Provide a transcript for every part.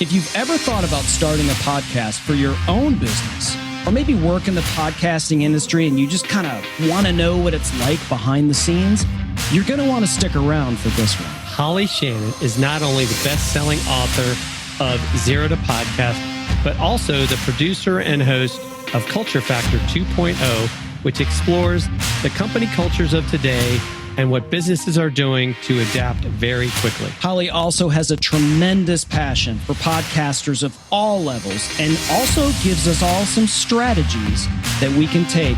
If you've ever thought about starting a podcast for your own business, or maybe work in the podcasting industry and you just kind of want to know what it's like behind the scenes, you're going to want to stick around for this one. Holly Shannon is not only the best-selling author of Zero to Podcast, but also the producer and host of Culture Factor 2.0, which explores the company cultures of today and what businesses are doing to adapt very quickly. Holly also has a tremendous passion for podcasters of all levels and also gives us all some strategies that we can take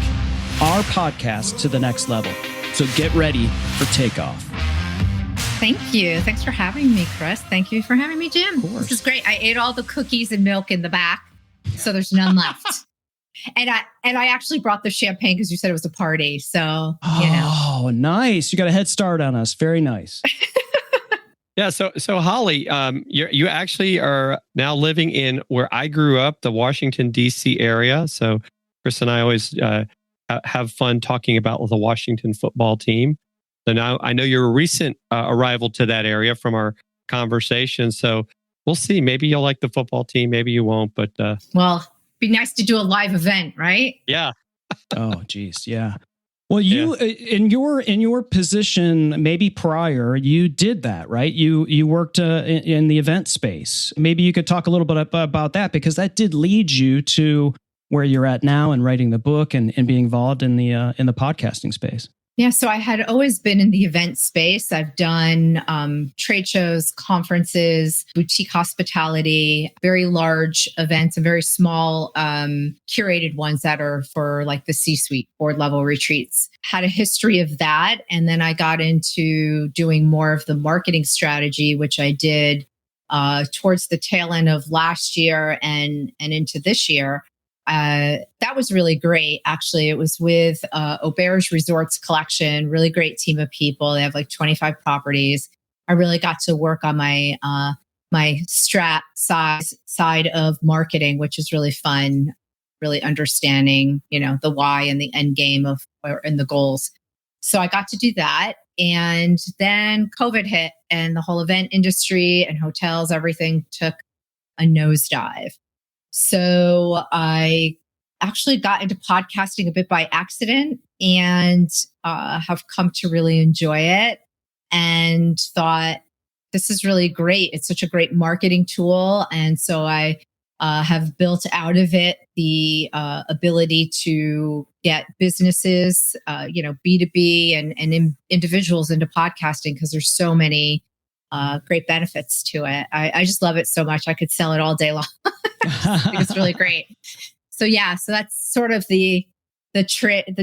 our podcast to the next level. So get ready for takeoff. Thank you. Thanks for having me, Chris. Thank you for having me, Jim. This is great. I ate all the cookies and milk in the back, so there's none left. And I actually brought the champagne because you said it was a party. So, Oh, nice. You got a head start on us. Very nice. Yeah. So Holly, you actually are now living in where I grew up, the Washington, D.C. area. So Chris and I always have fun talking about the Washington football team. So now I know you're a recent arrival to that area from our conversation. So we'll see. Maybe you'll like the football team. Maybe you won't. But be nice to do a live event, right? Yeah. Oh, geez. Yeah. Well, you in your position, maybe prior, you did that, right? You worked in the event space. Maybe you could talk a little bit about that, because that did lead you to where you're at now and writing the book and being involved in the podcasting space. Yeah, so I had always been in the event space. I've done trade shows, conferences, boutique hospitality, very large events, and very small curated ones that are for like the C-suite board level retreats. Had a history of that. And then I got into doing more of the marketing strategy, which I did towards the tail end of last year and into this year. That was really great. Actually, it was with Auberge Resorts Collection, really great team of people. They have like 25 properties. I really got to work on my my strat side of marketing, which is really fun, really understanding, the why and the end game and the goals. So I got to do that. And then COVID hit and the whole event industry and hotels, everything took a nosedive. So I actually got into podcasting a bit by accident and have come to really enjoy it and thought, this is really great. It's such a great marketing tool. And so I have built out of it the ability to get businesses, B2B and individuals into podcasting, because there's so many great benefits to it. I just love it so much. I could sell it all day long. I think it's really great. So that's sort of the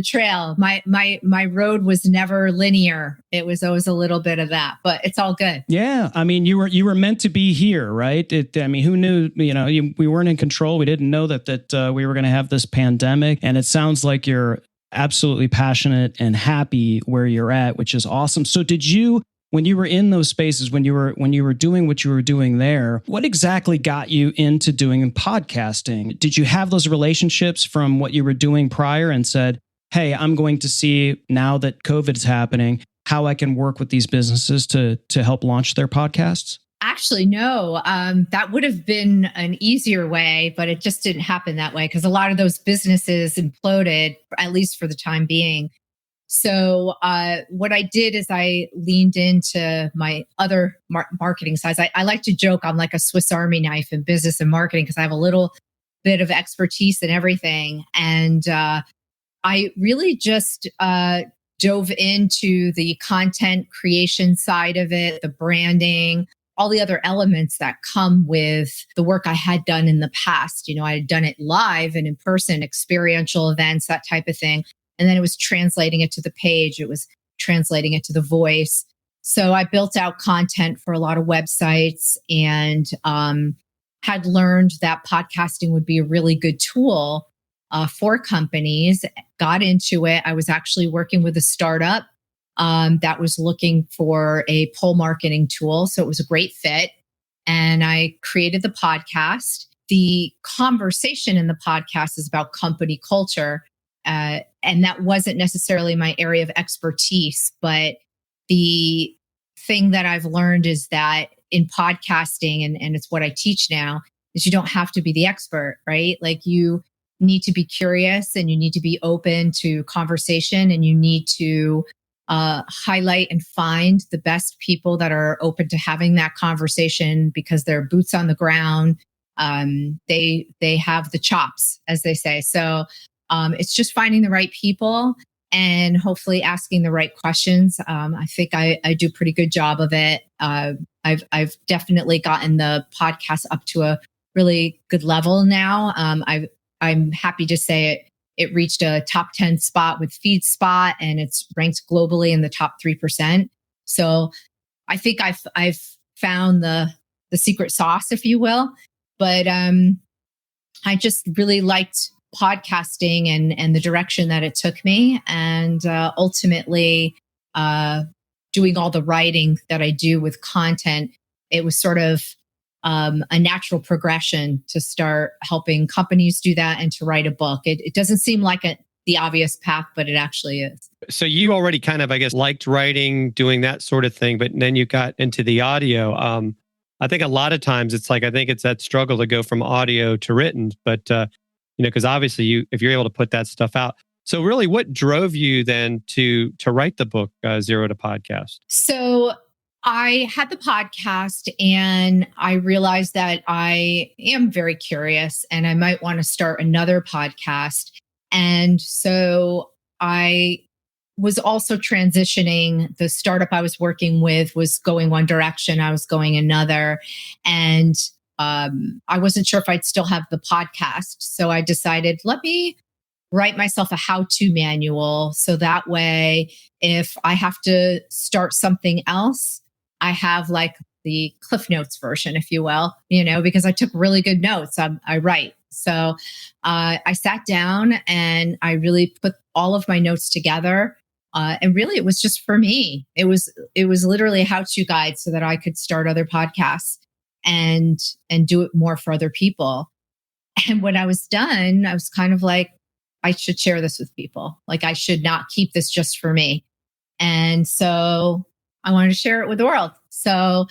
trail. My road was never linear. It was always a little bit of that, but it's all good. Yeah, I mean, you were meant to be here, right? Who knew? We weren't in control. We didn't know that we were going to have this pandemic, and it sounds like you're absolutely passionate and happy where you're at, which is awesome. So, did you? When you were in those spaces, when you were doing what you were doing there, what exactly got you into doing podcasting? Did you have those relationships from what you were doing prior and said, hey, I'm going to see now that COVID is happening, how I can work with these businesses to help launch their podcasts? Actually, no, that would have been an easier way, but it just didn't happen that way because a lot of those businesses imploded, at least for the time being. So what I did is I leaned into my other marketing sides. I like to joke I'm like a Swiss Army knife in business and marketing because I have a little bit of expertise in everything. And I really just dove into the content creation side of it, the branding, all the other elements that come with the work I had done in the past. I had done it live and in person, experiential events, that type of thing. And then it was translating it to the page. It was translating it to the voice. So I built out content for a lot of websites and had learned that podcasting would be a really good tool for companies. Got into it. I was actually working with a startup that was looking for a pull marketing tool. So it was a great fit. And I created the podcast. The conversation in the podcast is about company culture. And that wasn't necessarily my area of expertise, but the thing that I've learned is that in podcasting, and it's what I teach now, is you don't have to be the expert, right? Like you need to be curious and you need to be open to conversation, and you need to highlight and find the best people that are open to having that conversation because they're boots on the ground. They have the chops, as they say. So it's just finding the right people and hopefully asking the right questions. I think I do a pretty good job of it. I've definitely gotten the podcast up to a really good level now. I'm happy to say it reached a top 10 spot with FeedSpot, and it's ranked globally in the top 3%. So I think I've found the secret sauce, if you will. But I just really liked podcasting and the direction that it took me, and ultimately doing all the writing that I do with content. It was sort of a natural progression to start helping companies do that and to write a book. It doesn't seem like the obvious path, but it actually is. So you already kind of, I guess, liked writing, doing that sort of thing, but then you got into the audio. I think a lot of times it's like, I think it's that struggle to go from audio to written, but because obviously if you're able to put that stuff out. So really, what drove you then to write the book, Zero to Podcast? So I had the podcast and I realized that I am very curious and I might want to start another podcast. And so I was also transitioning. The startup I was working with was going one direction, I was going another. And I wasn't sure if I'd still have the podcast. So I decided, let me write myself a how-to manual. So that way, if I have to start something else, I have like the Cliff Notes version, if you will, because I took really good notes. I write. So I sat down and I really put all of my notes together. And really, it was just for me. It was literally a how-to guide so that I could start other podcasts and do it more for other people. And when I was done, I was kind of like, I should share this with people. Like I should not keep this just for me. And so I wanted to share it with the world. So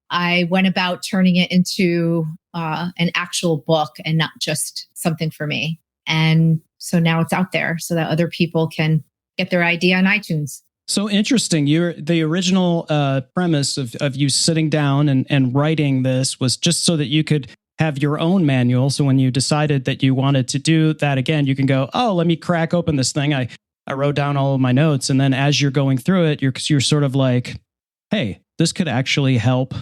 I went about turning it into an actual book and not just something for me. And so now it's out there so that other people can get their idea on iTunes. So interesting. The original premise of you sitting down and writing this was just so that you could have your own manual. So when you decided that you wanted to do that again, you can go, oh, let me crack open this thing. I wrote down all of my notes. And then as you're going through it, you're sort of like, hey, this could actually help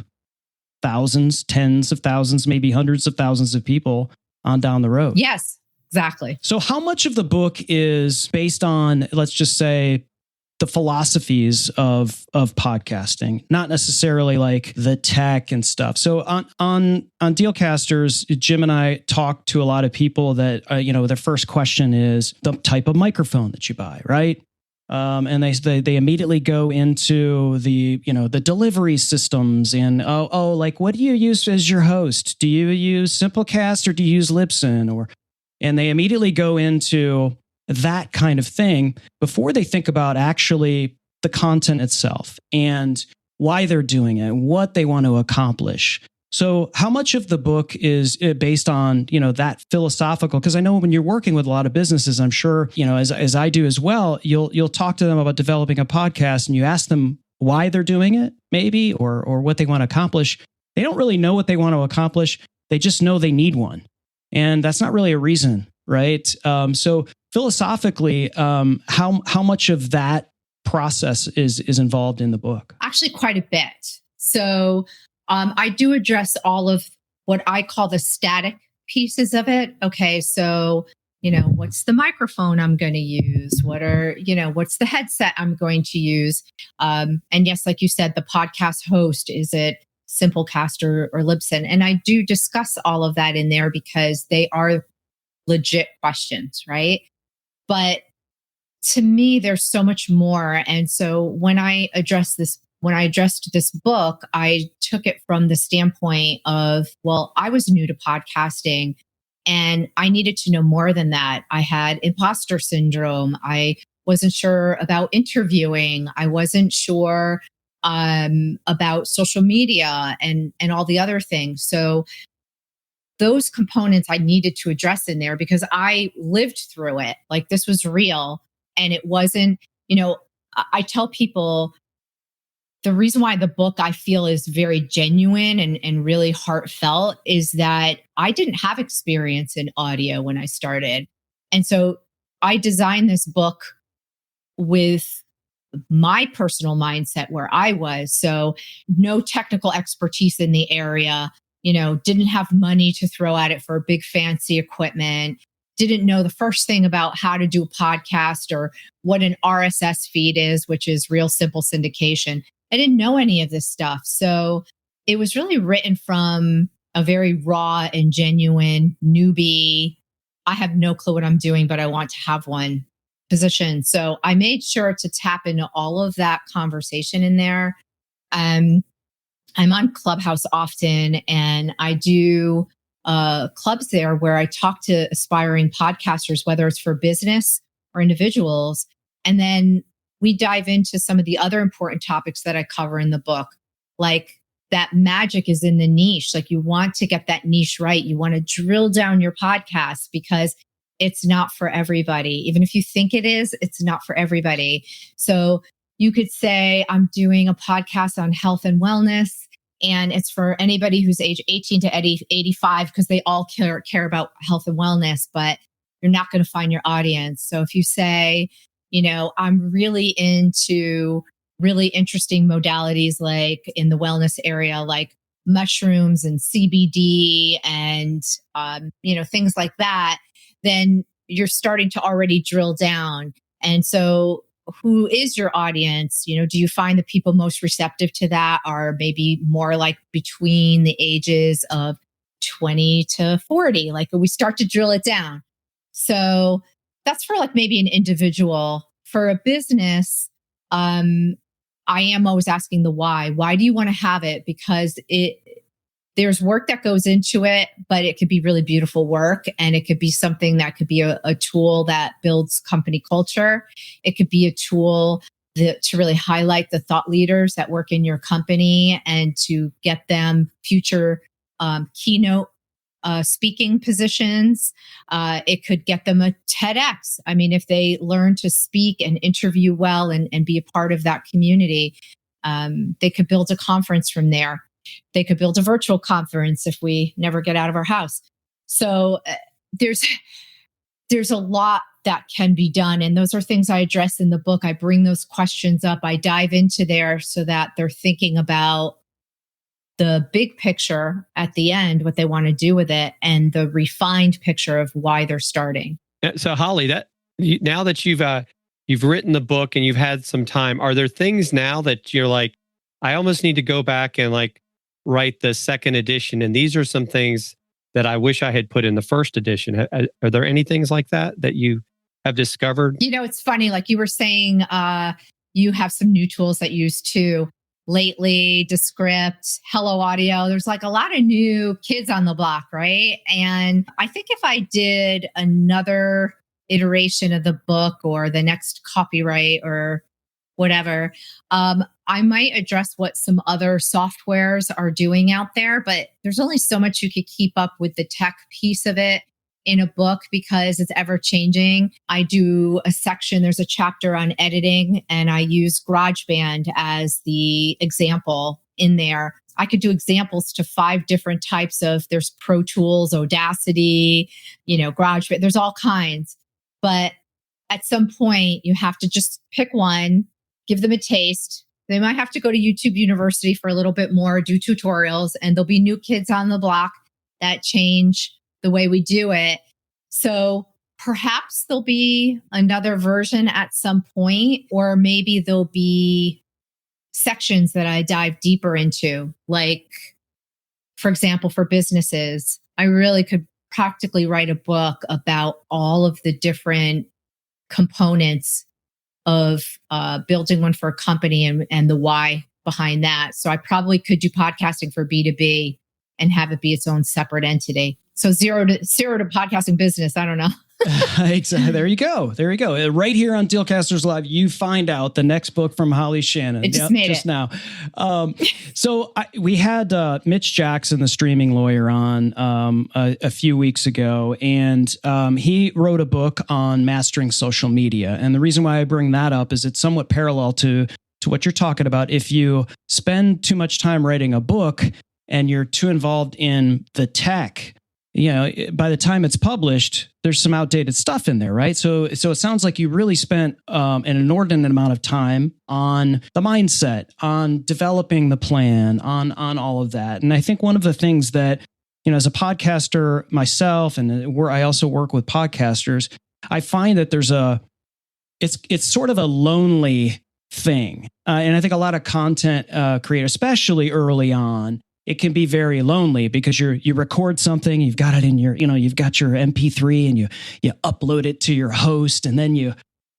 thousands, tens of thousands, maybe hundreds of thousands of people on down the road. Yes, exactly. So how much of the book is based on, let's just say, the philosophies of podcasting, not necessarily like the tech and stuff. So on Dealcasters, Jim and I talk to a lot of people that their first question is the type of microphone that you buy, right? And they immediately go into the delivery systems and like what do you use as your host? Do you use Simplecast or do you use Libsyn? And they immediately go into that kind of thing before they think about actually the content itself and why they're doing it, what they want to accomplish. So how much of the book is based on, that philosophical? Because I know when you're working with a lot of businesses, I'm sure, as I do as well, you'll talk to them about developing a podcast and you ask them why they're doing it, maybe, or what they want to accomplish. They don't really know what they want to accomplish. They just know they need one. And that's not really a reason, right? So philosophically, how much of that process is involved in the book? Actually, quite a bit. So I do address all of what I call the static pieces of it. Okay, so what's the microphone I'm going to use? What's the headset I'm going to use? And yes, like you said, the podcast host, is it Simplecast or Libsyn? And I do discuss all of that in there because they are legit questions, right? But to me, there's so much more. And so when I addressed this book, I took it from the standpoint of, well, I was new to podcasting and I needed to know more than that. I had imposter syndrome. I wasn't sure about interviewing. I wasn't sure about social media and all the other things. So those components I needed to address in there because I lived through it. Like this was real. And it wasn't, I tell people the reason why the book I feel is very genuine and really heartfelt is that I didn't have experience in audio when I started. And so I designed this book with my personal mindset where I was. So no technical expertise in the area, didn't have money to throw at it for big fancy equipment, didn't know the first thing about how to do a podcast or what an RSS feed is, which is real simple syndication. I didn't know any of this stuff. So it was really written from a very raw and genuine newbie. I have no clue what I'm doing, but I want to have one position. So I made sure to tap into all of that conversation in there. I'm on Clubhouse often, and I do clubs there where I talk to aspiring podcasters, whether it's for business or individuals. And then we dive into some of the other important topics that I cover in the book, like that magic is in the niche. Like you want to get that niche right. You want to drill down your podcast because it's not for everybody. Even if you think it is, it's not for everybody. So you could say, I'm doing a podcast on health and wellness, and it's for anybody who's age 18 to 85 because they all care about health and wellness, but you're not going to find your audience. So if you say, I'm really into really interesting modalities like in the wellness area, like mushrooms and CBD and, things like that, then you're starting to already drill down. And so who is your audience? Do you find the people most receptive to that are maybe more like between the ages of 20 to 40? Like we start to drill it down. So that's for like maybe an individual. For a business, I am always asking the why. Why do you want to have it? Because there's work that goes into it, but it could be really beautiful work. And it could be something that could be a tool that builds company culture. It could be a tool to really highlight the thought leaders that work in your company and to get them future keynote speaking positions. It could get them a TEDx. I mean, if they learn to speak and interview well and be a part of that community, they could build a conference from there. They could build a virtual conference if we never get out of our house. So there's a lot that can be done. And those are things I address in the book. I bring those questions up. I dive into there so that they're thinking about the big picture at the end, what they want to do with it, and the refined picture of why they're starting. So Holly, now that you've written the book and you've had some time, are there things now that you're like, I almost need to go back and like write the second edition, and these are some things that I wish I had put in the first edition? Are there any things like that you have discovered? It's funny, like you were saying, you have some new tools that you use too. Lately, Descript, Hello Audio, there's like a lot of new kids on the block, right? And I think if I did another iteration of the book or the next copyright or whatever, I might address what some other softwares are doing out there, but there's only so much you could keep up with the tech piece of it in a book because it's ever changing. I do a section, there's a chapter on editing, and I use GarageBand as the example in there. I could do examples to 5 different types of, there's Pro Tools, Audacity, GarageBand, there's all kinds. But at some point, you have to just pick one, give them a taste. They might have to go to YouTube University for a little bit more, do tutorials, and there'll be new kids on the block that change the way we do it. So perhaps there'll be another version at some point, or maybe there'll be sections that I dive deeper into. Like, for example, for businesses, I really could practically write a book about all of the different components of building one for a company and the why behind that. So I probably could do podcasting for B2B and have it be its own separate entity. So zero to podcasting business. I don't know. Exactly. There you go. There you go. Right here on Dealcasters Live, you find out the next book from Holly Shannon. It just made just it. now. We had Mitch Jackson, the streaming lawyer, on a few weeks ago, and he wrote a book on mastering social media. And the reason why I bring that up is it's somewhat parallel to what you're talking about. If you spend too much time writing a book and you're too involved in the tech, by the time it's published, there's some outdated stuff in there, right? So it sounds like you really spent an inordinate amount of time on the mindset, on developing the plan, on all of that. And I think one of the things that, as a podcaster myself, and where I also work with podcasters, I find that it's sort of a lonely thing. And I think a lot of content creators, especially early on, it can be very lonely because you record something, you've got it in your, you've got your MP3 and you upload it to your host, and then you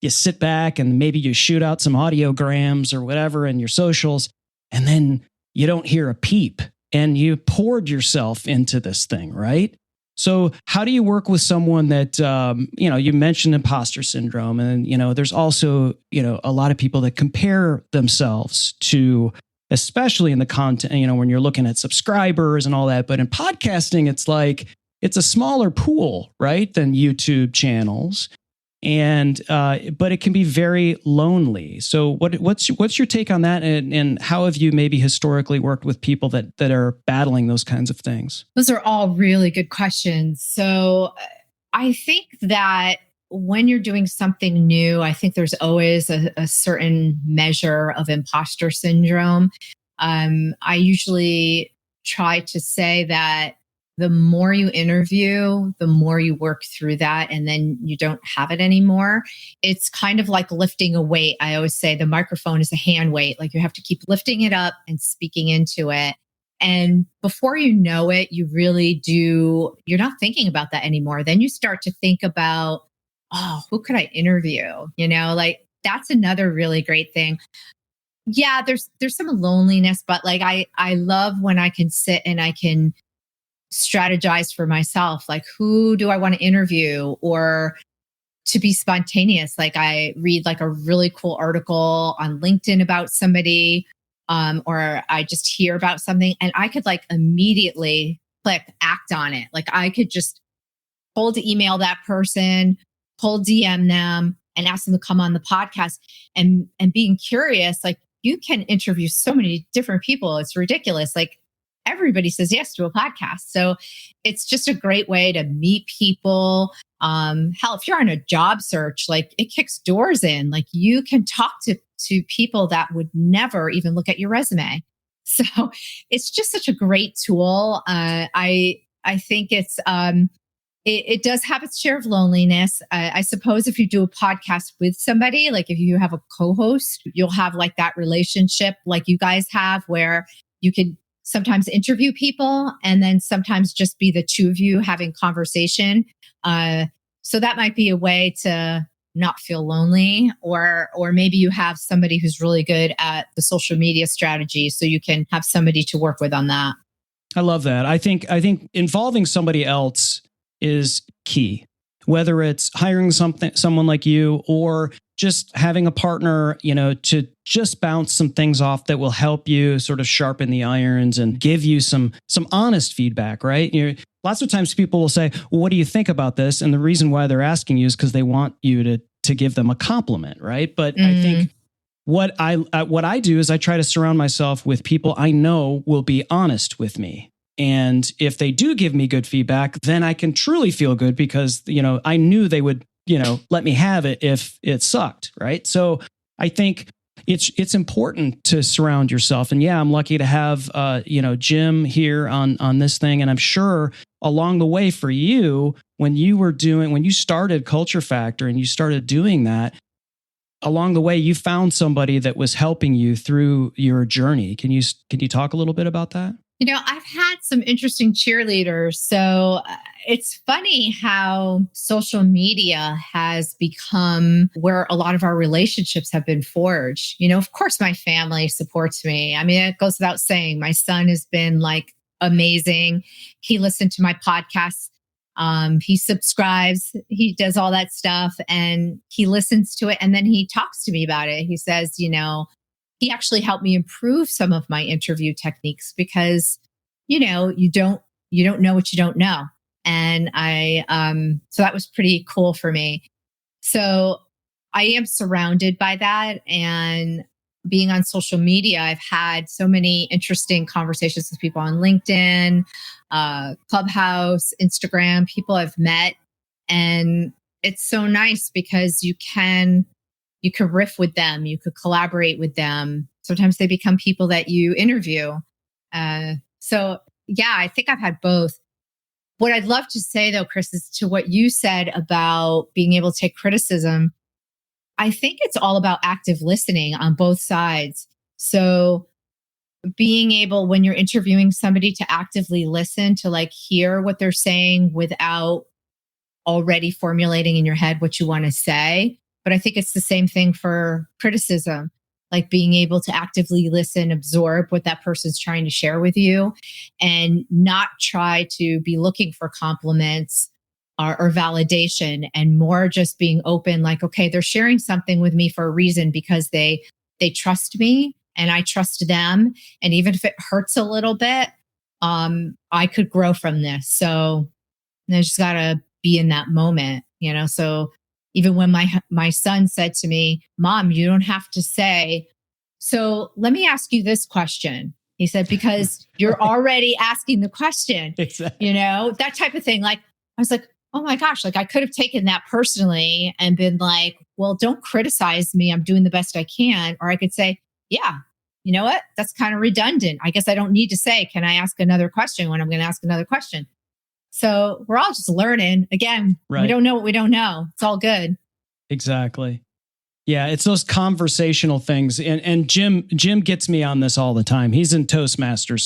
sit back and maybe you shoot out some audiograms or whatever in your socials, and then you don't hear a peep, and you poured yourself into this thing, right? So how do you work with someone that, you mentioned imposter syndrome, and, there's also, a lot of people that compare themselves to, especially in the content, when you're looking at subscribers and all that. But in podcasting, it's a smaller pool, right, than YouTube channels. And, but it can be very lonely. So what's your take on that? And how have you maybe historically worked with people that are battling those kinds of things? Those are all really good questions. So I think that when you're doing something new, I think there's always a certain measure of imposter syndrome. I usually try to say that the more you interview, the more you work through that, and then you don't have it anymore. It's kind of like lifting a weight. I always say the microphone is a hand weight. Like, you have to keep lifting it up and speaking into it. And before you know it, you're not thinking about that anymore. Then you start to think about, who could I interview? Like, that's another really great thing. Yeah, there's some loneliness, but like I love when I can sit and I can strategize for myself. Like, who do I want to interview, or to be spontaneous? Like, I read like a really cool article on LinkedIn about somebody, or I just hear about something, and I could like immediately click act on it. Like, I could just cold email that person, cold DM them, and ask them to come on the podcast. And being curious, like, you can interview so many different people. It's ridiculous. Like, everybody says yes to a podcast. So it's just a great way to meet people. Hell, if you're on a job search, like, it kicks doors in. Like, you can talk to people that would never even look at your resume. So it's just such a great tool. I think it does have its share of loneliness. I suppose if you do a podcast with somebody, like if you have a co-host, you'll have like that relationship like you guys have, where you can sometimes interview people and then sometimes just be the two of you having conversation. So that might be a way to not feel lonely, or maybe you have somebody who's really good at the social media strategy, so you can have somebody to work with on that. I love that. I think involving somebody else is key, whether it's hiring someone like you, or just having a partner, to just bounce some things off that will help you sort of sharpen the irons and give you some honest feedback, right? Lots of times people will say, well, what do you think about this? And the reason why they're asking you is because they want you to give them a compliment, right? But I think what I do is I try to surround myself with people I know will be honest with me. And if they do give me good feedback, then I can truly feel good because, I knew they would, let me have it if it sucked. Right. So I think it's important to surround yourself. And yeah, I'm lucky to have, Jim here on this thing. And I'm sure along the way for you, when you started Culture Factor and you started doing that, along the way, you found somebody that was helping you through your journey. Can you talk a little bit about that? I've had some interesting cheerleaders. So it's funny how social media has become where a lot of our relationships have been forged. Of course, my family supports me. I mean, it goes without saying. My son has been like amazing. He listened to my podcast He subscribes, he does all that stuff, and he listens to it. And then he talks to me about it. He says, he actually helped me improve some of my interview techniques because, you don't know what you don't know. And so that was pretty cool for me. So I am surrounded by that. And being on social media, I've had so many interesting conversations with people on LinkedIn, Clubhouse, Instagram, people I've met. And it's so nice because you can riff with them. You could collaborate with them. Sometimes they become people that you interview. So yeah, I think I've had both. What I'd love to say though, Chris, is to what you said about being able to take criticism. I think it's all about active listening on both sides. So being able, when you're interviewing somebody, to actively listen, to like hear what they're saying without already formulating in your head what you want to say. But I think it's the same thing for criticism, like being able to actively listen, absorb what that person's trying to share with you, and not try to be looking for compliments or validation, and more just being open, like, okay, they're sharing something with me for a reason because they trust me and I trust them. And even if it hurts a little bit, I could grow from this. So I just got to be in that moment, So even when my son said to me, Mom, you don't have to say, so let me ask you this question. He said, because you're already asking the question, exactly. That type of thing. Like, I was like, oh my gosh, like I could have taken that personally and been like, well, don't criticize me. I'm doing the best I can. Or I could say, yeah, you know what? That's kind of redundant. I guess I don't need to say, can I ask another question when I'm going to ask another question? So we're all just learning. Again, right. We don't know what we don't know. It's all good. Exactly. Yeah, it's those conversational things. And Jim gets me on this all the time. He's in Toastmasters.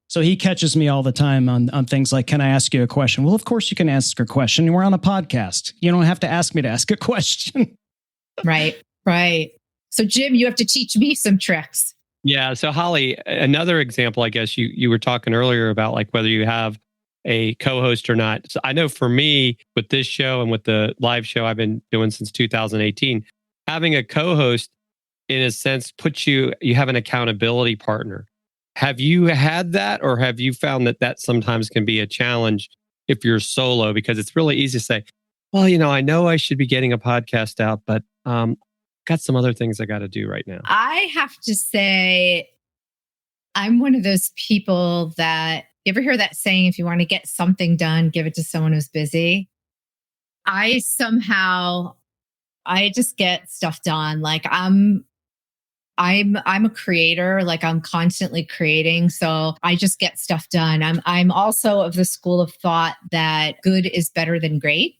So he catches me all the time on things like, can I ask you a question? Well, of course you can ask a question. We're on a podcast. You don't have to ask me to ask a question. Right. So Jim, you have to teach me some tricks. Yeah. So Holly, another example, I guess you were talking earlier about like whether you have a co-host or not. So I know for me with this show and with the live show I've been doing since 2018, having a co-host in a sense puts you have an accountability partner. Have you had that, or have you found that sometimes can be a challenge if you're solo? Because it's really easy to say, well, I know I should be getting a podcast out, but got some other things I got to do right now. I have to say, I'm one of those people that, you ever hear that saying, if you want to get something done, give it to someone who's busy? I just get stuff done. Like I'm a creator, like I'm constantly creating. So I just get stuff done. I'm also of the school of thought that good is better than great.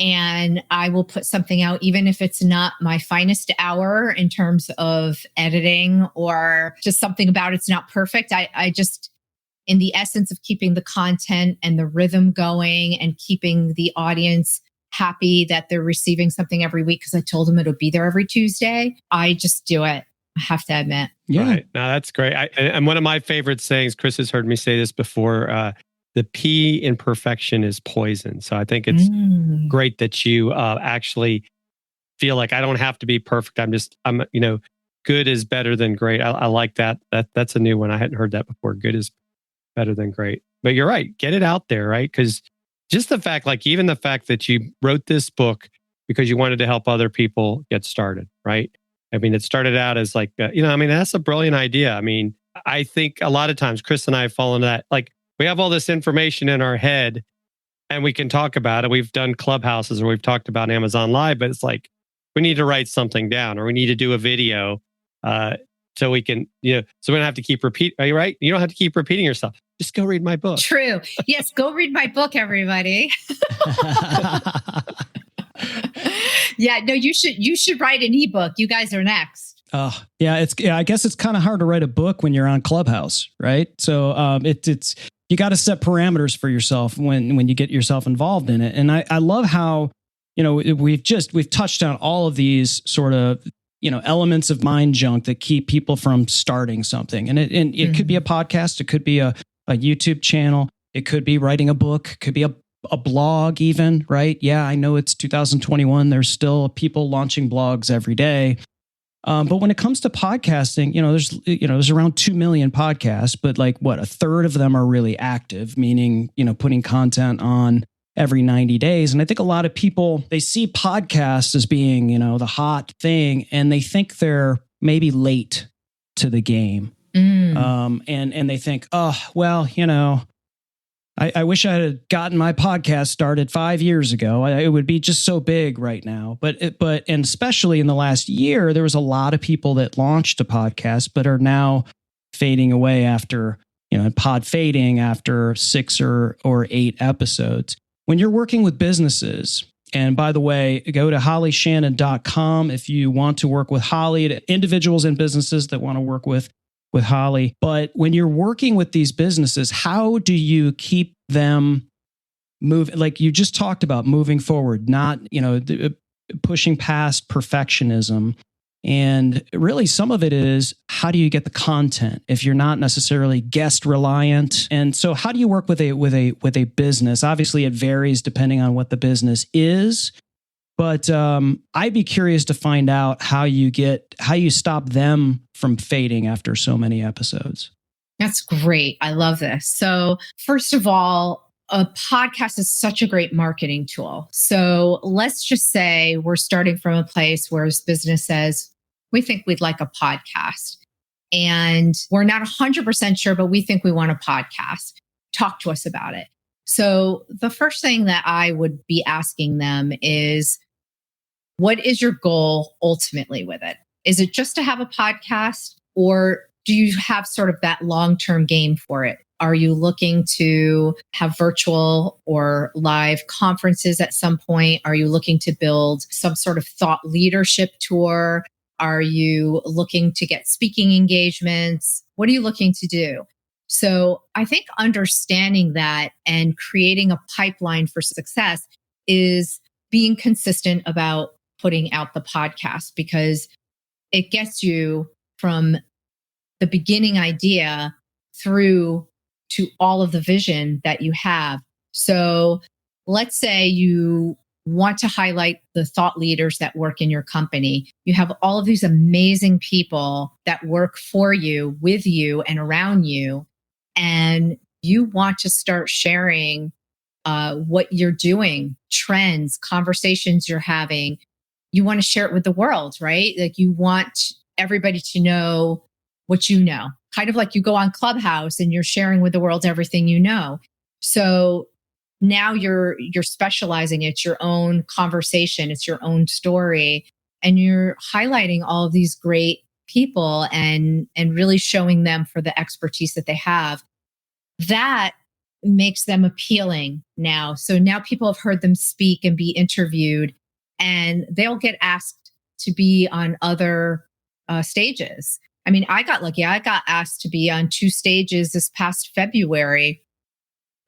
And I will put something out, even if it's not my finest hour in terms of editing or just something about it's not perfect. I just, in the essence of keeping the content and the rhythm going and keeping the audience happy that they're receiving something every week, because I told them it'll be there every Tuesday, I just do it. I have to admit. Yeah. Right. No, that's great. And one of my favorite sayings, Chris has heard me say this before, the P in perfection is poison. So I think it's great that you actually feel like I don't have to be perfect. I'm good is better than great. I like that. That's a new one. I hadn't heard that before. Good is better than great. But you're right. Get it out there, right? Because just the fact, like even the fact that you wrote this book because you wanted to help other people get started, right? I mean, it started out as like, that's a brilliant idea. I mean, I think a lot of times Chris and I fall into that. Like we have all this information in our head and we can talk about it. We've done Clubhouses or we've talked about Amazon Live, but it's like, we need to write something down or we need to do a video so we can, so we don't have to keep repeating. Are you right? You don't have to keep repeating yourself. Just go read my book. True. Yes, go read my book, everybody. Yeah, no, you should write an ebook. You guys are next. Yeah, I guess it's kind of hard to write a book when you're on Clubhouse, right? So it's you got to set parameters for yourself when you get yourself involved in it. And I love how we've touched on all of these sort of elements of mind junk that keep people from starting something. And it could be a podcast, it could be a YouTube channel, it could be writing a book, it could be a a blog even, right? Yeah, I know it's 2021. There's still people launching blogs every day. But when it comes to podcasting, there's around 2 million podcasts, but like a third of them are really active, meaning, putting content on every 90 days. And I think a lot of people, they see podcasts as being, the hot thing, and they think they're maybe late to the game. And they think, oh, well, I wish I had gotten my podcast started 5 years ago. It would be just so big right now. And especially in the last year, there was a lot of people that launched a podcast, but are now fading away after, pod fading after 6 or 8 episodes. When you're working with businesses, and by the way, go to hollyshannon.com if you want to work with Holly, to individuals and businesses that want to work with Holly. But when you're working with these businesses, how do you keep them moving? Like you just talked about, moving forward, not, pushing past perfectionism. And really some of it is, how do you get the content if you're not necessarily guest reliant? And so how do you work with a business? Obviously it varies depending on what the business is. But I'd be curious to find out how you stop them from fading after so many episodes. That's great. I love this. So first of all, a podcast is such a great marketing tool. So let's just say we're starting from a place where this business says, we think we'd like a podcast. And we're not 100% sure, but we think we want a podcast. Talk to us about it. So the first thing that I would be asking them is, what is your goal ultimately with it? Is it just to have a podcast, or do you have sort of that long-term game for it? Are you looking to have virtual or live conferences at some point? Are you looking to build some sort of thought leadership tour? Are you looking to get speaking engagements? What are you looking to do? So I think understanding that and creating a pipeline for success is being consistent about putting out the podcast, because it gets you from the beginning idea through to all of the vision that you have. So let's say you want to highlight the thought leaders that work in your company. You have all of these amazing people that work for you, with you, and around you. And you want to start sharing what you're doing, trends, conversations you're having. You want to share it with the world, right? Like you want everybody to know what you know. Kind of like you go on Clubhouse and you're sharing with the world everything you know. So now you're specializing. It's your own conversation. It's your own story. And you're highlighting all of these great people and really showing them for the expertise that they have. That makes them appealing now. So now people have heard them speak and be interviewed, and they'll get asked to be on other stages. I mean, I got lucky. I got asked to be on 2 stages this past February.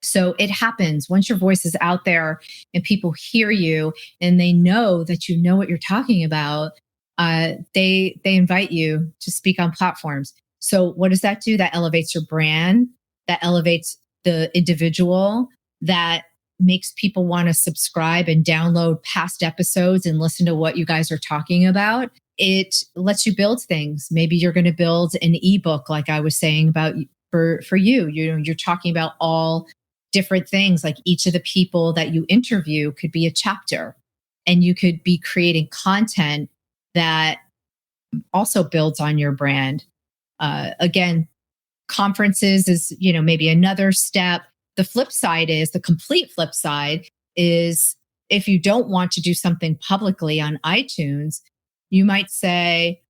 So it happens once your voice is out there and people hear you and they know that you know what you're talking about. They invite you to speak on platforms. So what does that do? That elevates your brand. That elevates the individual. That makes people want to subscribe and download past episodes and listen to what you guys are talking about. It lets you build things. Maybe you're going to build an ebook, like I was saying about for you. You're talking about all different things. Like each of the people that you interview could be a chapter, and you could be creating content that also builds on your brand. Again, conferences is, maybe another step. The complete flip side is, if you don't want to do something publicly on iTunes, you might say,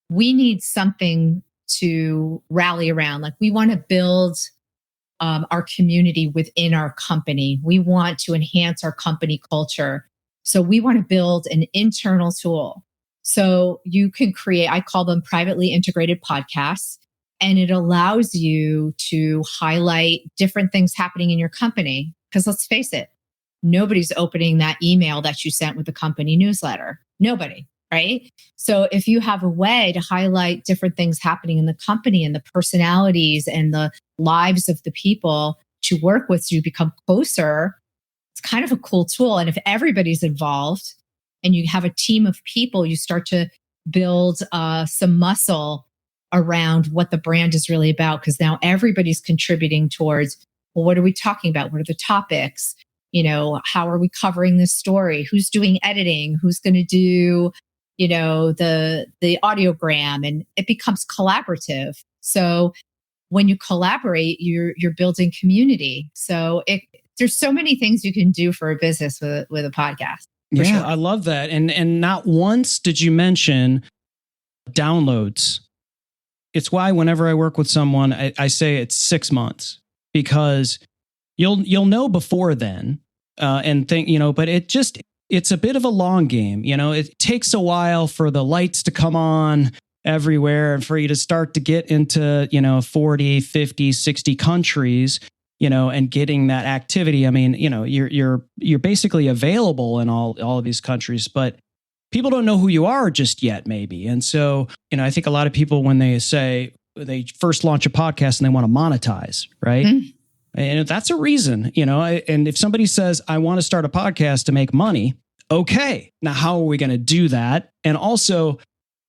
we need something to rally around. Like we want to build our community within our company. We want to enhance our company culture. So we want to build an internal tool. So you can create, I call them privately integrated podcasts. And it allows you to highlight different things happening in your company. Because let's face it, nobody's opening that email that you sent with the company newsletter. Nobody, right? So if you have a way to highlight different things happening in the company and the personalities and the lives of the people to work with, so you become closer it's kind of a cool tool. And if everybody's involved and you have a team of people, you start to build some muscle around what the brand is really about. Because now everybody's contributing towards, well, what are we talking about? What are the topics? How are we covering this story? Who's doing editing? Who's going to do, the audiogram? And it becomes collaborative. So when you collaborate, you're building community. So there's so many things you can do for a business with a podcast. Yeah, sure. I love that. And not once did you mention downloads. It's why whenever I work with someone, I say it's 6 months, because you'll know before then, and think, but it's a bit of a long game. It takes a while for the lights to come on everywhere and for you to start to get into, 40, 50, 60 countries, and getting that activity. I mean, you're basically available in all of these countries, but people don't know who you are just yet, maybe. And so, I think a lot of people, when they say they first launch a podcast and they want to monetize, right? Mm-hmm. And that's a reason, and if somebody says, I want to start a podcast to make money, okay, now how are we going to do that? And also,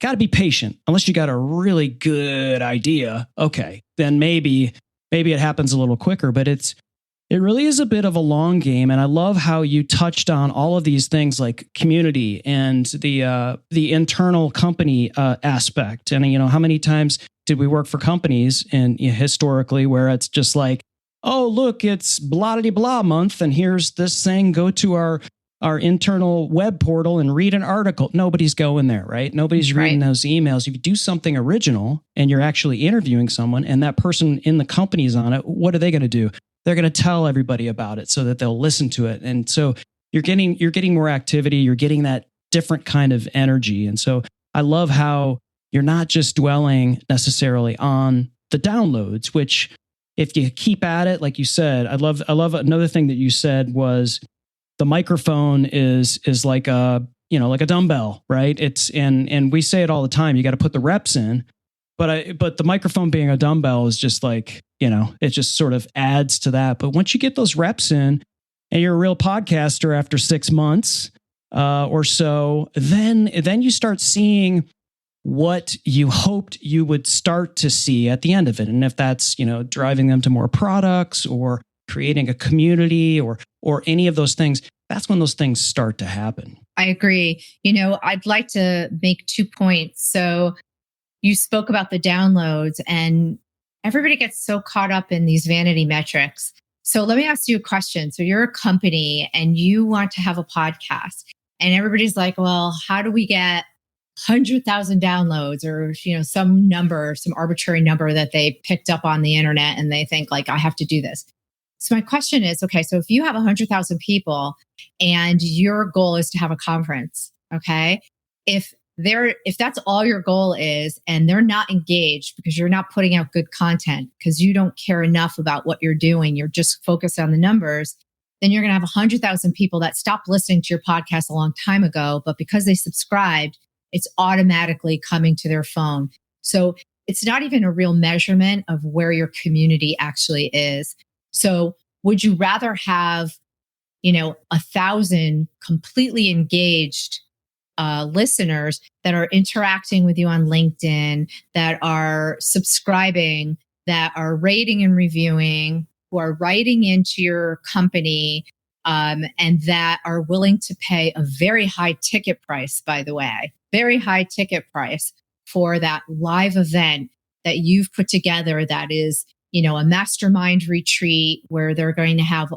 got to be patient. Unless you got a really good idea, okay, then maybe it happens a little quicker, but it really is a bit of a long game. And I love how you touched on all of these things like community and the internal company aspect. And, how many times did we work for companies and historically where it's just like, oh, look, it's blah-de-blah month, and here's this thing, go to our internal web portal and read an article. Nobody's going there, right? Nobody's reading those emails. If you do something original and you're actually interviewing someone and that person in the company's on it, what are they going to do? They're going to tell everybody about it so that they'll listen to it. And so you're getting more activity, you're getting that different kind of energy. And so I love how you're not just dwelling necessarily on the downloads, which if you keep at it, like you said, I love another thing that you said was the microphone is like a dumbbell, right? And we say it all the time. You got to put the reps in, but the microphone being a dumbbell is just like, it just sort of adds to that. But once you get those reps in and you're a real podcaster after 6 months or so, then you start seeing what you hoped you would start to see at the end of it. And if that's, driving them to more products or creating a community or any of those things, that's when those things start to happen. I agree. I'd like to make 2 points. So you spoke about the downloads, and everybody gets so caught up in these vanity metrics. So let me ask you a question. So you're a company and you want to have a podcast, and everybody's like, well, how do we get 100,000 downloads or, some number, some arbitrary number that they picked up on the internet and they think like, I have to do this. So my question is, okay, so if you have 100,000 people and your goal is to have a conference, okay, if that's all your goal is and they're not engaged because you're not putting out good content because you don't care enough about what you're doing, you're just focused on the numbers, then you're going to have 100,000 people that stopped listening to your podcast a long time ago, but because they subscribed, it's automatically coming to their phone. So it's not even a real measurement of where your community actually is. So would you rather have, 1,000 completely engaged listeners that are interacting with you on LinkedIn, that are subscribing, that are rating and reviewing, who are writing into your company, and that are willing to pay a very high ticket price, by the way, very high ticket price for that live event that you've put together that is, a mastermind retreat where they're going to have,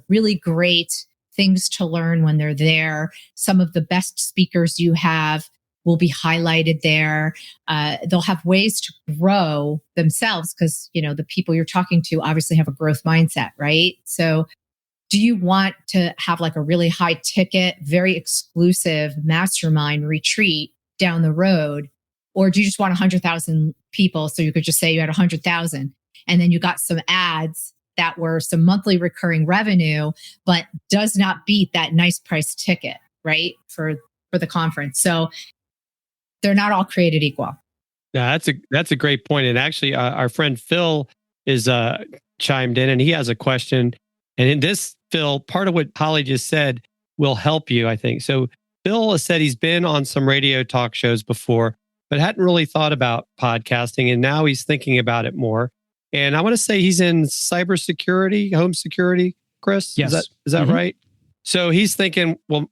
really great things to learn when they're there. Some of the best speakers you have will be highlighted there. They'll have ways to grow themselves because, the people you're talking to obviously have a growth mindset, right? So do you want to have like a really high ticket, very exclusive mastermind retreat down the road? Or do you just want 100,000 people so you could just say you had 100,000 and then you got some ads that were some monthly recurring revenue, but does not beat that nice price ticket, right? For the conference. So they're not all created equal. Yeah, that's a great point. And actually, our friend Phil is chimed in, and he has a question. And in this, Phil, part of what Holly just said will help you, I think. So Phil has said he's been on some radio talk shows before, but hadn't really thought about podcasting. And now he's thinking about it more. And I want to say he's in cybersecurity, home security, Chris. Yes. Is that right? So he's thinking, well,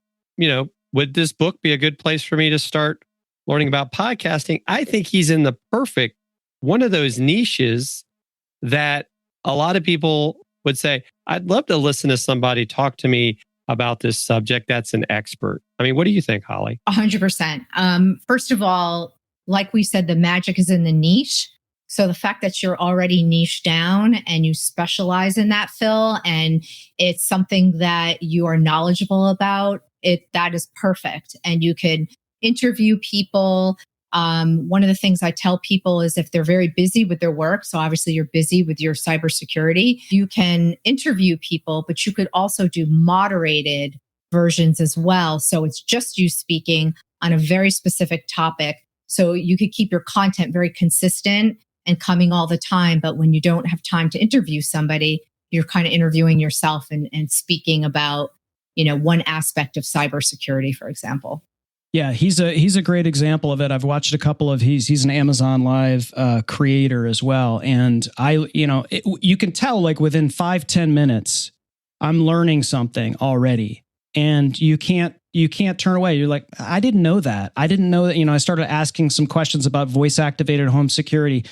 would this book be a good place for me to start learning about podcasting? I think he's in the perfect one of those niches that a lot of people would say, I'd love to listen to somebody talk to me about this subject that's an expert. I mean, what do you think, Holly? 100%. First of all, like we said, the magic is in the niche. So the fact that you're already niche down and you specialize in that, Phil, and it's something that you are knowledgeable about, that is perfect. And you could interview people. One of the things I tell people is if they're very busy with their work, so obviously you're busy with your cybersecurity, you can interview people, but you could also do moderated versions as well. So it's just you speaking on a very specific topic. So you could keep your content very consistent and coming all the time. But when you don't have time to interview somebody, you're kind of interviewing yourself and speaking about, one aspect of cybersecurity, for example. Yeah, he's a great example of it. I've watched a couple of he's an Amazon Live creator as well, and you can tell like within 5-10 minutes, I'm learning something already, and you can't turn away. You're like, I didn't know that. I didn't know that. I started asking some questions about voice activated home security.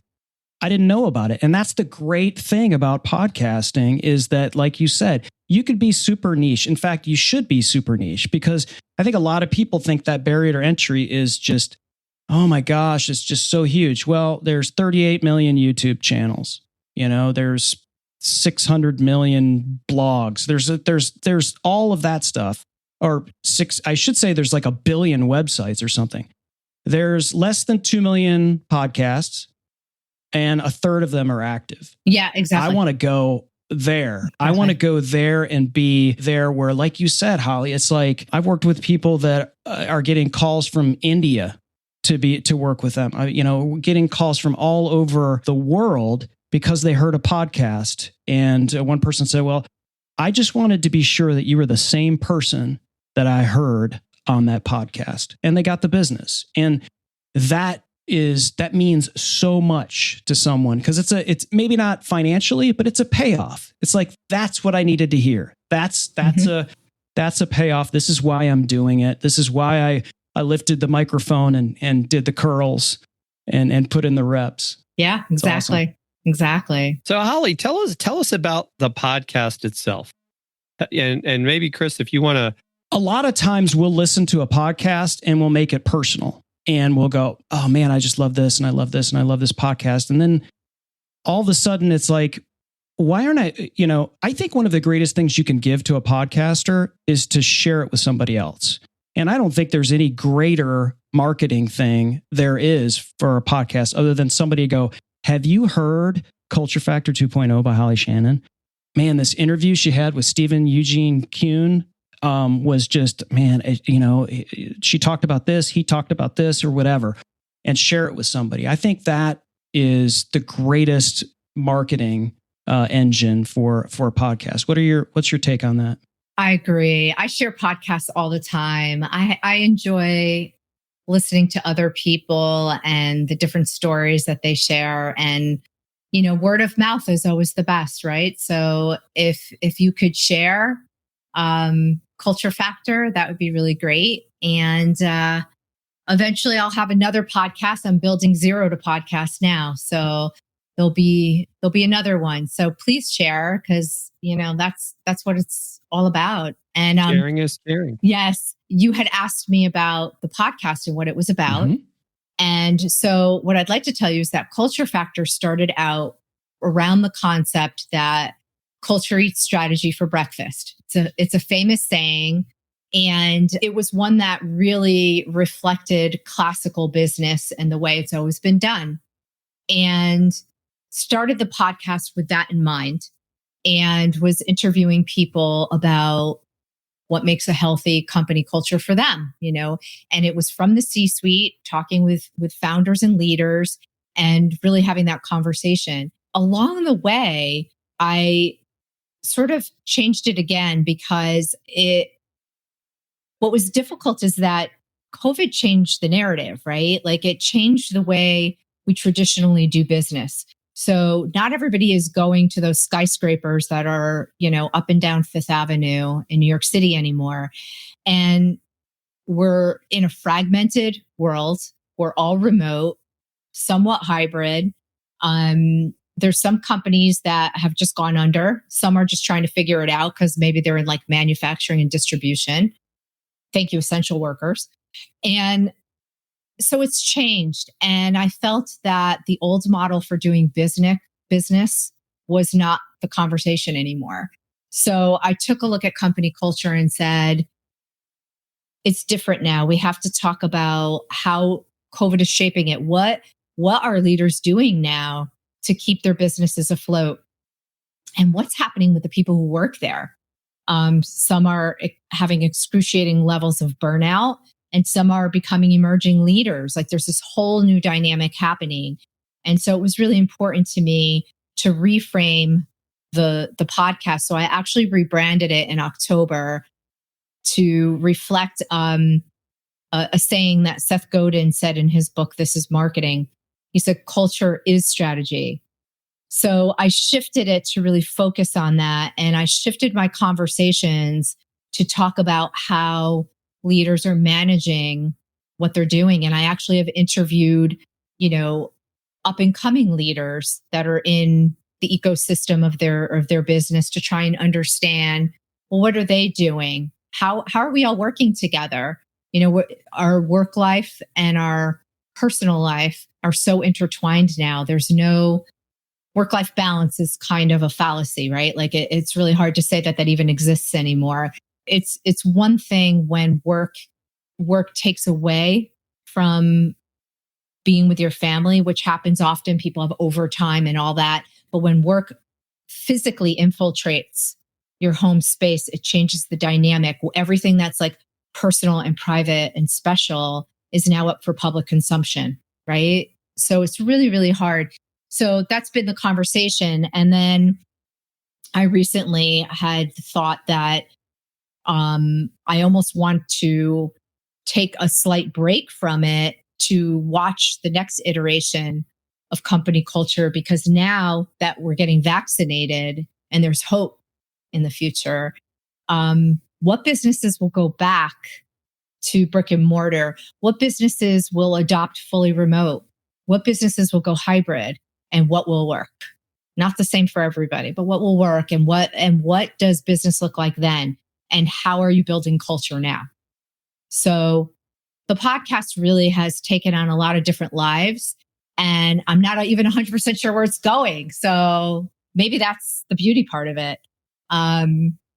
I didn't know about it, and that's the great thing about podcasting is that, like you said, you could be super niche. In fact, you should be super niche because I think a lot of people think that barrier to entry is just, oh my gosh, it's just so huge. Well, there's 38 million YouTube channels. There's 600 million blogs. There's all of that stuff. I should say there's like 1 billion websites or something. There's less than 2 million podcasts and a third of them are active. Yeah, exactly. I want to go there. I want to go there and be there where, like you said, Holly, it's like I've worked with people that are getting calls from India to work with them. Getting calls from all over the world because they heard a podcast. And one person said, well, I just wanted to be sure that you were the same person that I heard on that podcast. And they got the business. And that means so much to someone because it's maybe not financially, but it's a payoff. It's like, that's what I needed to hear. That's a payoff. This is why I'm doing it. This is why I lifted the microphone and did the curls and put in the reps. Yeah, exactly. Awesome. Exactly. So Holly, tell us about the podcast itself. And maybe Chris, if you want to. A lot of times we'll listen to a podcast and we'll make it personal. And we'll go, oh man, I just love this and I love this and I love this podcast. And then all of a sudden it's like, why aren't I think one of the greatest things you can give to a podcaster is to share it with somebody else. And I don't think there's any greater marketing thing there is for a podcast other than somebody go, have you heard Culture Factor 2.0 by Holly Shannon? Man, this interview she had with Stephen Eugene Kuhn was just, man, she talked about this, he talked about this or whatever, and share it with somebody. I think that is the greatest marketing engine for a podcast. What's your take on that? I agree. I share podcasts all the time. I enjoy listening to other people and the different stories that they share. And, word of mouth is always the best, right? So if you could share Culture Factor, that would be really great. And eventually I'll have another podcast. I'm building Zero to podcast now. So there'll be another one. So please share because, that's what it's all about. And sharing is caring. Yes. You had asked me about the podcast and what it was about. Mm-hmm. And so what I'd like to tell you is that Culture Factor started out around the concept that culture eats strategy for breakfast. It's a famous saying. And it was one that really reflected classical business and the way it's always been done. And started the podcast with that in mind and was interviewing people about what makes a healthy company culture for them, and it was from the C-suite, talking with founders and leaders and really having that conversation. Along the way, I sort of changed it again because what was difficult is that COVID changed the narrative, right? Like it changed the way we traditionally do business. So not everybody is going to those skyscrapers that are, up and down Fifth Avenue in New York City anymore. And we're in a fragmented world. We're all remote, somewhat hybrid. There's some companies that have just gone under. Some are just trying to figure it out because maybe they're in like manufacturing and distribution. Thank you, essential workers. And so it's changed. And I felt that the old model for doing business was not the conversation anymore. So I took a look at company culture and said, it's different now. We have to talk about how COVID is shaping it. What are leaders doing now to keep their businesses afloat? And what's happening with the people who work there? Some are having excruciating levels of burnout, and some are becoming emerging leaders. Like there's this whole new dynamic happening. And so it was really important to me to reframe the podcast. So I actually rebranded it in October to reflect a saying that Seth Godin said in his book, This is Marketing. He said, culture is strategy. So I shifted it to really focus on that. And I shifted my conversations to talk about how leaders are managing what they're doing. And I actually have interviewed, up and coming leaders that are in the ecosystem of their business to try and understand, well, what are they doing? How are we all working together? Our work life and our personal life are so intertwined now. There's no work-life balance is kind of a fallacy, right? Like it's really hard to say that even exists anymore. It's one thing when work takes away from being with your family, which happens often. People have overtime and all that. But when work physically infiltrates your home space, it changes the dynamic. Everything that's like personal and private and special is now up for public consumption, right? So it's really, really hard. So that's been the conversation. And then I recently had thought that I almost want to take a slight break from it to watch the next iteration of company culture, because now that we're getting vaccinated and there's hope in the future, what businesses will go back to brick and mortar? What businesses will adopt fully remote? What businesses will go hybrid? And what will work? Not the same for everybody, but what will work, and what does business look like then? And how are you building culture now? So the podcast really has taken on a lot of different lives, and I'm not even 100% sure where it's going. So maybe that's the beauty part of it.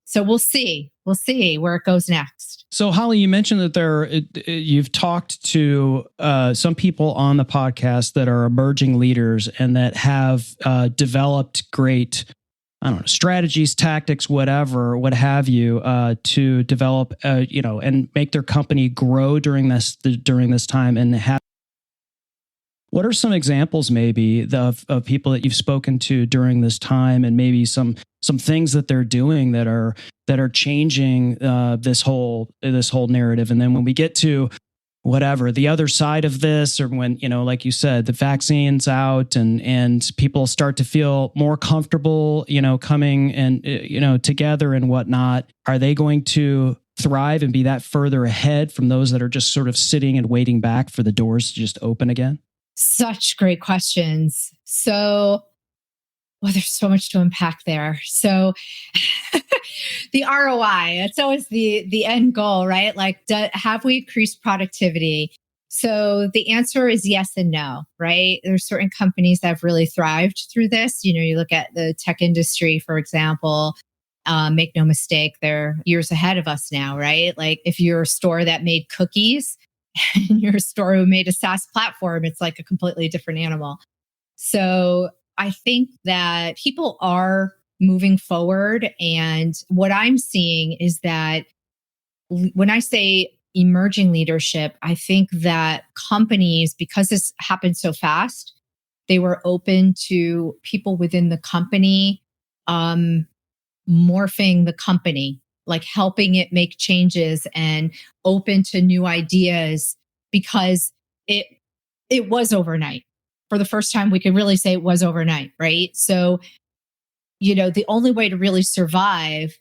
So we'll see where it goes next. So Holly, you mentioned that you've talked to some people on the podcast that are emerging leaders and that have developed great, strategies, tactics, what have you, to develop, and make their company grow during this time. And what are some examples maybe of people that you've spoken to during this time, and maybe some things that they're doing that are changing this whole narrative? And then when we get to the other side of this, or when, like you said, the vaccine's out and people start to feel more comfortable, coming and, together and whatnot, are they going to thrive and be that further ahead from those that are just sort of sitting and waiting back for the doors to just open again? Such great questions. So, there's so much to unpack there. So the ROI, it's always the end goal, right? Like, have we increased productivity? So the answer is yes and no, right? There's certain companies that have really thrived through this. You look at the tech industry, for example. Make no mistake, they're years ahead of us now, right? Like if you're a store that made cookies and you're a store who made a SaaS platform, it's like a completely different animal. So I think that people are moving forward. And what I'm seeing is that when I say emerging leadership, I think that companies, because this happened so fast, they were open to people within the company morphing the company, like helping it make changes and open to new ideas, because it was overnight. For the first time, we could really say it was overnight, right? So, the only way to really survive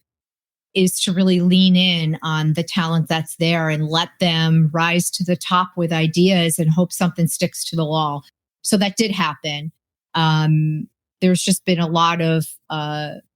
is to really lean in on the talent that's there and let them rise to the top with ideas and hope something sticks to the wall. So that did happen. There's just been a lot of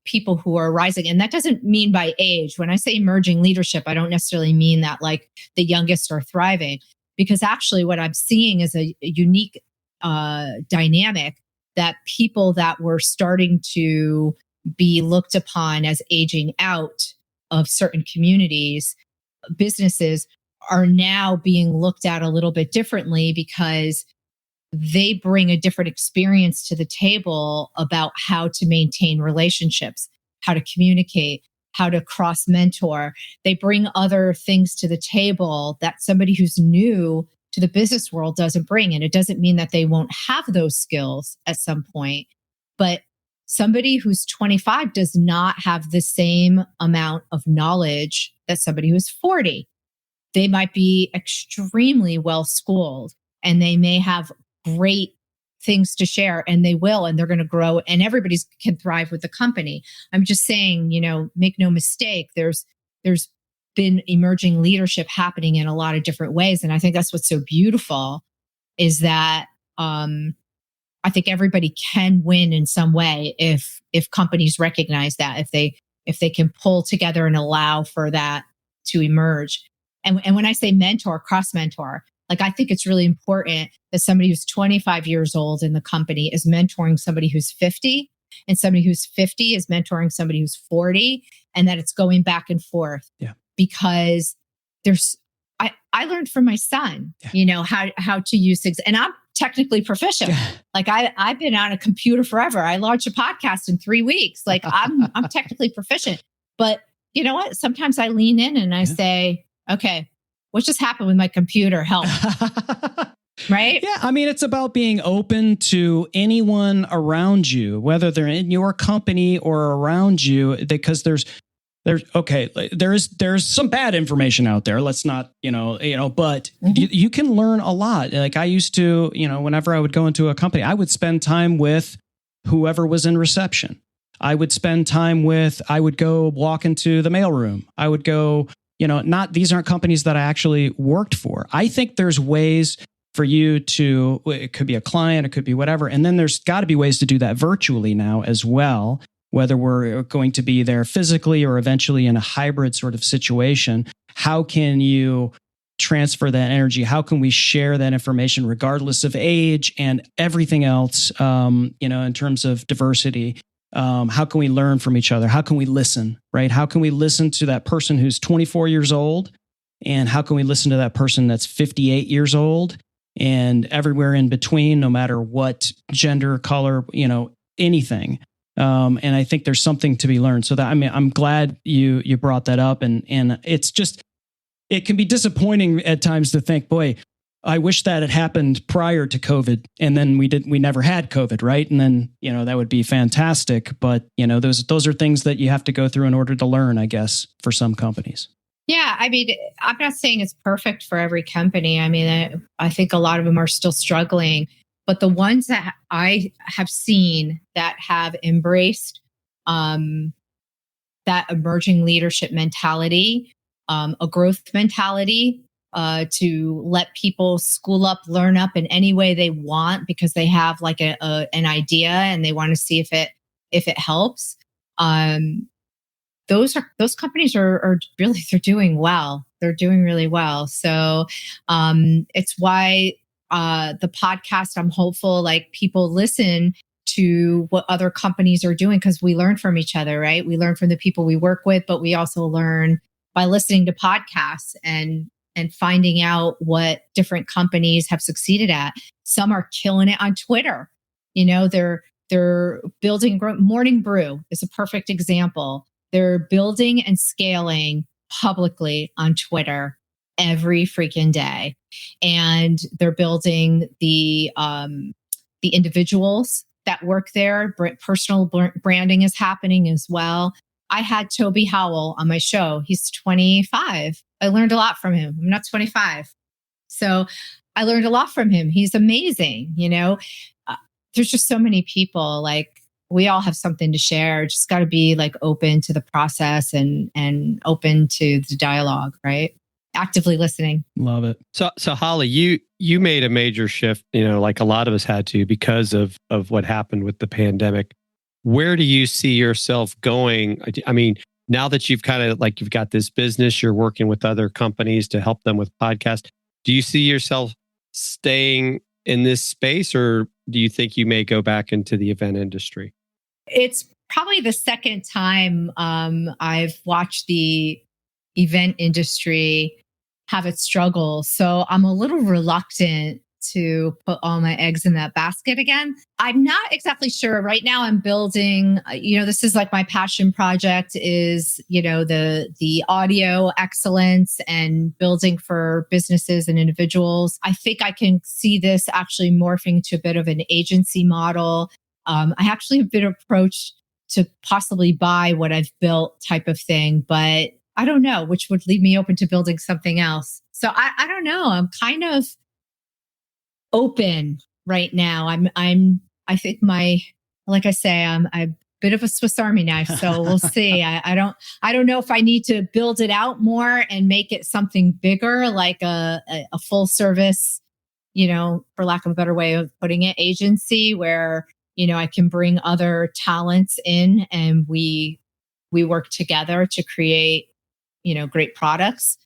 people who are rising. And that doesn't mean by age. When I say emerging leadership, I don't necessarily mean that like the youngest are thriving, because actually what I'm seeing is a unique dynamic, that people that were starting to be looked upon as aging out of certain communities, businesses, are now being looked at a little bit differently, because they bring a different experience to the table about how to maintain relationships, how to communicate, how to cross mentor. They bring other things to the table that somebody who's new to the business world doesn't bring. And it doesn't mean that they won't have those skills at some point, but somebody who's 25 does not have the same amount of knowledge that somebody who's 40. They might be extremely well schooled and they may have great things to share, and they will, and they're going to grow, and everybody can thrive with the company. I'm just saying, make no mistake, there's been emerging leadership happening in a lot of different ways. And I think that's what's so beautiful, is that I think everybody can win in some way if companies recognize that, if they can pull together and allow for that to emerge. And when I say mentor, cross mentor, like I think it's really important that somebody who's 25 years old in the company is mentoring somebody who's 50, and somebody who's 50 is mentoring somebody who's 40, and that it's going back and forth. Yeah. Because I learned from my son, how to use things, and I'm technically proficient. Like I've been on a computer forever. I launched a podcast in 3 weeks. Like I'm technically proficient, but you know what? Sometimes I lean in and I say, okay, what just happened with my computer? Help. Right? Yeah. I mean, it's about being open to anyone around you, whether they're in your company or around you, because there's some bad information out there. Let's not, but you can learn a lot. Like I used to, whenever I would go into a company, I would spend time with whoever was in reception. I would go walk into the mailroom. I would go, these aren't companies that I actually worked for. I think there's ways for you to, it could be a client, it could be whatever. And then there's got to be ways to do that virtually now as well, whether we're going to be there physically or eventually in a hybrid sort of situation. How can you transfer that energy? How can we share that information regardless of age and everything else, in terms of diversity? How can we learn from each other? How can we listen, right? How can we listen to that person who's 24 years old? And how can we listen to that person that's 58 years old and everywhere in between, no matter what gender, color, anything. And I think there's something to be learned. So I'm glad you brought that up. And it's just, it can be disappointing at times to think, boy, I wish that had happened prior to COVID, and then we never had COVID, right? And then, that would be fantastic. But, those are things that you have to go through in order to learn, I guess, for some companies. Yeah. I mean, I'm not saying it's perfect for every company. I mean, I think a lot of them are still struggling, but the ones that I have seen that have embraced that emerging leadership mentality, a growth mentality, to let people school up, learn up in any way they want, because they have like an idea and they want to see if it helps. Those companies are really, they're doing well. They're doing really well. So it's why the podcast, I'm hopeful like people listen to what other companies are doing, because we learn from each other, right? We learn from the people we work with, but we also learn by listening to podcasts and finding out what different companies have succeeded at. Some are killing it on Twitter. They're building. Morning Brew is a perfect example. They're building and scaling publicly on Twitter every freaking day. And they're building the individuals that work there. Personal branding is happening as well. I had Toby Howell on my show. He's 25. I learned a lot from him. I'm not 25. So I learned a lot from him. He's amazing. There's just so many people, like, we all have something to share. Just got to be like open to the process and open to the dialogue, right? Actively listening. Love it. So Holly, you made a major shift, like a lot of us had to because of what happened with the pandemic. Where do you see yourself going? I mean, now that you've kind of like, you've got this business, you're working with other companies to help them with podcasts. Do you see yourself staying in this space, or do you think you may go back into the event industry? It's probably the second time I've watched the event industry have its struggles. So I'm a little reluctant to put all my eggs in that basket again. I'm not exactly sure. Right now I'm building, this is like my passion project is, the audio excellence and building for businesses and individuals. I think I can see this actually morphing to a bit of an agency model. I actually have been approached to possibly buy what I've built type of thing, but I don't know, which would leave me open to building something else. So I don't know. I'm kind of open right now. I think like I say, I'm a bit of a Swiss Army knife. So we'll see. I don't know if I need to build it out more and make it something bigger, like a full service, for lack of a better way of putting it, agency where, I can bring other talents in and we work together to create, great products.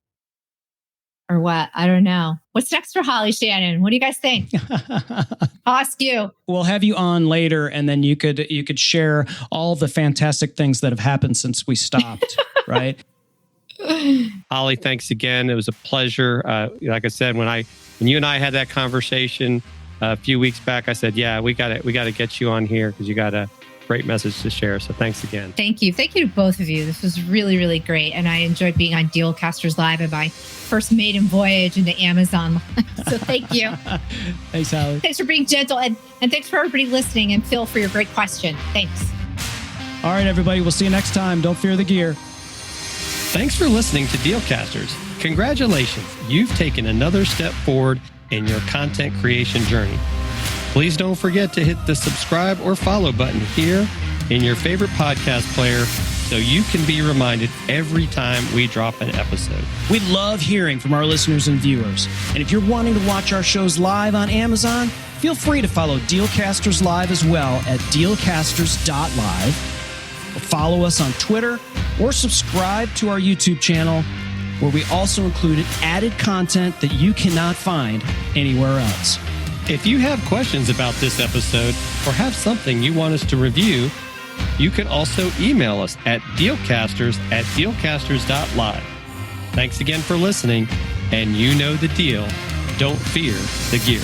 Or what? I don't know. What's next for Holly, Shannon? What do you guys think? I'll ask you. We'll have you on later, and then you could share all the fantastic things that have happened since we stopped, right? Holly, thanks again. It was a pleasure. Like I said, when you and I had that conversation a few weeks back, I said, yeah, we got to get you on here because you got a great message to share. So thanks again. Thank you. Thank you to both of you. This was really, really great. And I enjoyed being on Dealcasters Live and my first maiden voyage into Amazon. So thank you. Thanks, Holly. Thanks for being gentle. And thanks for everybody listening, and Phil for your great question. Thanks. All right, everybody. We'll see you next time. Don't fear the gear. Thanks for listening to Dealcasters. Congratulations. You've taken another step forward in your content creation journey. Please don't forget to hit the subscribe or follow button here in your favorite podcast player so you can be reminded every time we drop an episode. We love hearing from our listeners and viewers. And if you're wanting to watch our shows live on Amazon, feel free to follow Dealcasters Live as well at dealcasters.live. Follow us on Twitter or subscribe to our YouTube channel, where we also included added content that you cannot find anywhere else. If you have questions about this episode or have something you want us to review, you can also email us at dealcasters@dealcasters.live. Thanks again for listening, and you know the deal. Don't fear the gear.